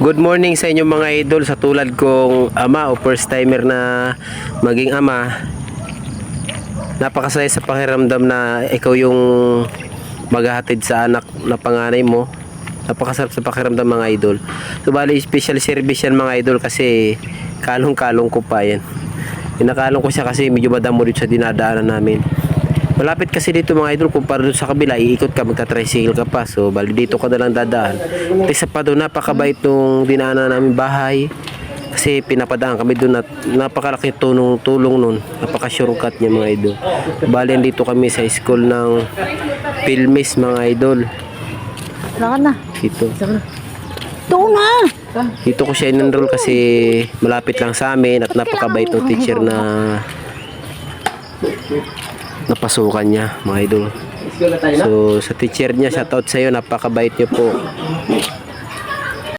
Good morning sa inyo mga idol. Sa tulad kong ama o first timer na maging ama, napakasaya sa pakiramdam na ikaw yung maghahatid sa anak na panganay mo. Napakasarap sa pakiramdam mga idol. So bali special service yan mga idol kasi kalong-kalong ko pa yan. Pinakalong ko siya kasi medyo madamo dito sa dinadaanan namin. Malapit kasi dito mga idol, kumpara doon sa kabila, iikot ka, magka-tricycle ka pa. So, bali dito ka na lang dadaan. Isa pa doon, napakabait nung dinaanan namin bahay. Kasi pinapadaan kami doon at napakalaki tulong nun. Napaka-shortcut niya mga idol. Bali, dito kami sa school ng Pilmis mga idol. Saan na? Dito. Doon na! Dito ko siya in-enroll kasi malapit lang sa amin at napakabait ng teacher na napasukan niya mga idol. So sa teacher niya, shoutout sa iyo, napakabait niyo po.